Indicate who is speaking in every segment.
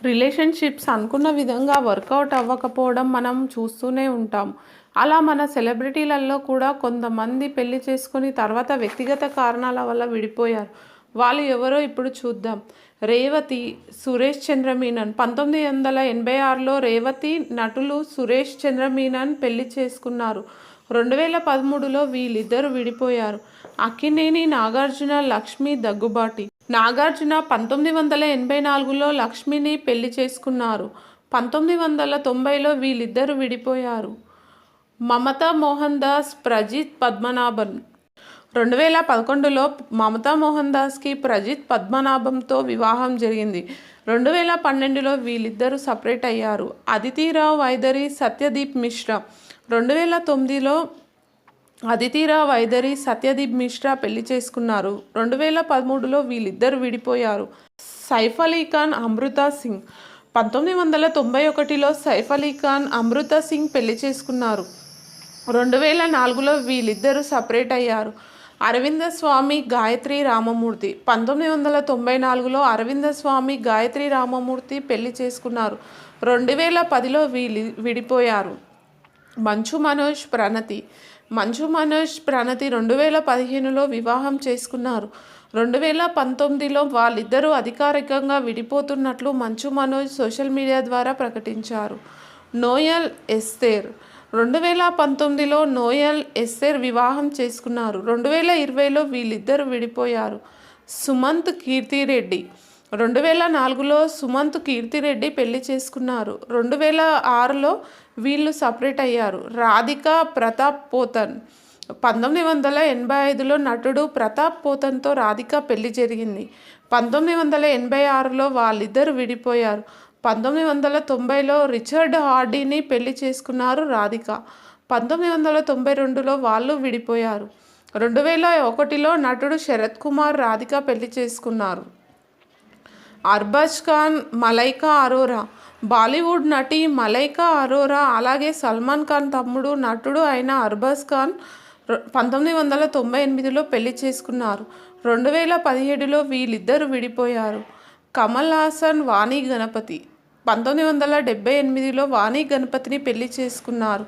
Speaker 1: Relationships అనుకున్న విధంగా work out అవ్వకపోవడం మనం చూస్తూనే ఉంటాం. అలా మన సెలబ్రిటీలలో కూడా కొంతమంది పెళ్లి చేసుకొని తర్వాత వ్యక్తిగత కారణాల వల్ల విడిపోయారు. వాళ్ళు ఎవరో ఇప్పుడు చూద్దాం. రేవతి, సురేష్ చంద్ర మీనన్. 1986లో రేవతి నటులు సురేష్ చంద్ర మీనన్ పెళ్లి చేసుకున్నారు. 2013లో వీళ్ళిద్దరూ విడిపోయారు. అక్కినేని నాగార్జున, లక్ష్మి దగ్గుబాటి. నాగార్జున 1984లో లక్ష్మిని పెళ్లి చేసుకున్నారు. 1990లో వీళ్ళిద్దరూ విడిపోయారు. మమతా మోహన్ దాస్, ప్రజిత్ పద్మనాభన్. 2011లో మమతా మోహన్ దాస్కి ప్రజిత్ పద్మనాభంతో వివాహం జరిగింది. 2012లో వీళ్ళిద్దరూ సపరేట్ అయ్యారు. అదితిరావు వైదరి, సత్యదీప్ మిశ్రా. 2009లో అదితిరావు వైదరి, సత్యదీప్ మిశ్రా పెళ్లి చేసుకున్నారు. 2013లో వీళ్ళిద్దరూ విడిపోయారు. సైఫ్ అలీ ఖాన్, అమృతా సింగ్. 1991లో సైఫ్ అలీ ఖాన్, అమృతా సింగ్ పెళ్లి చేసుకున్నారు. 2004లో వీళ్ళిద్దరూ సపరేట్ అయ్యారు. అరవింద స్వామి, గాయత్రి రామమూర్తి. 1994లో అరవింద స్వామి, గాయత్రి రామమూర్తి పెళ్లి చేసుకున్నారు. 2010లో విడిపోయారు. మంచు మనోజ్, ప్రణతి. మంచు మనోజ్, ప్రణతి 2015లో వివాహం చేసుకున్నారు. 2019లో వాళ్ళిద్దరూ అధికారికంగా విడిపోతున్నట్లు మంచు మనోజ్ సోషల్ మీడియా ద్వారా ప్రకటించారు. నోయల్, ఎస్తేర్. 2019లో నోయల్, ఎస్తేర్ వివాహం చేసుకున్నారు. 2020లో వీళ్ళిద్దరూ విడిపోయారు. సుమంత్, కీర్తిరెడ్డి. 2004లో సుమంత్, కీర్తిరెడ్డి పెళ్లి చేసుకున్నారు. 2006లో వీళ్ళు సపరేట్ అయ్యారు. రాధిక, ప్రతాప్ పోతన్. 1985లో నటుడు ప్రతాప్ పోతన్తో రాధిక పెళ్లి జరిగింది. 1986లో వాళ్ళిద్దరూ విడిపోయారు. 1990లో రిచర్డ్ హార్డీని పెళ్లి చేసుకున్నారు రాధిక. 1992లో వాళ్ళు విడిపోయారు. 2001లో నటుడు శరత్ కుమార్, రాధిక పెళ్లి చేసుకున్నారు. అర్బాజ్ ఖాన్, మలైకా అరోరా. బాలీవుడ్ నటి మలైకా అరోరా అలాగే సల్మాన్ ఖాన్ తమ్ముడు, నటుడు అయిన అర్బాజ్ ఖాన్ 1998లో పెళ్లి చేసుకున్నారు. 2017లో వీళ్ళిద్దరూ విడిపోయారు. కమల్ హాసన్, వాణి గణపతి. 1978లో వాణి గణపతిని పెళ్లి చేసుకున్నారు.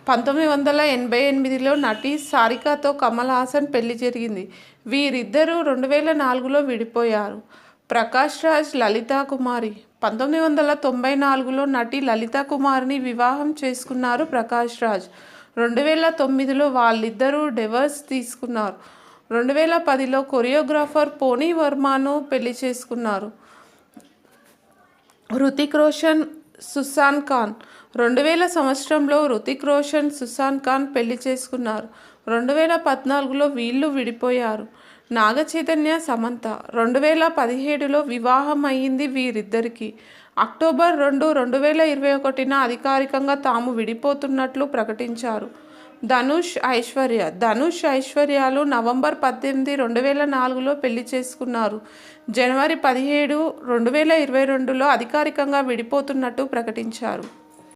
Speaker 1: 1988లో నటి సారికతో కమల్ హాసన్ పెళ్లి జరిగింది. వీరిద్దరూ 2004లో విడిపోయారు. ప్రకాష్ రాజ్, లలితా కుమారి. 1994లో నటి లలితా కుమారిని వివాహం చేసుకున్నారు ప్రకాష్ రాజ్. 2009లో వాళ్ళిద్దరూ డివోర్స్ తీసుకున్నారు. 2010లో కొరియోగ్రాఫర్ పోనీ వర్మను పెళ్లి చేసుకున్నారు. హృతిక్ రోషన్, సుసాన్ ఖాన్. 2000 సంవత్సరంలో హృతిక్ రోషన్, సుసాన్ ఖాన్ పెళ్లి చేసుకున్నారు. 2014లో వీళ్ళు విడిపోయారు. నాగ చైతన్య, సమంత. 2017లో వివాహం అయ్యింది వీరిద్దరికీ. అక్టోబర్ 2, 2021న అధికారికంగా తాము విడిపోతున్నట్లు ప్రకటించారు. ధనుష్, ఐశ్వర్య. ధనుష్, ఐశ్వర్యలు నవంబర్ 18, 2004లో పెళ్లి చేసుకున్నారు. జనవరి 17, 2022లో అధికారికంగా విడిపోతున్నట్టు ప్రకటించారు.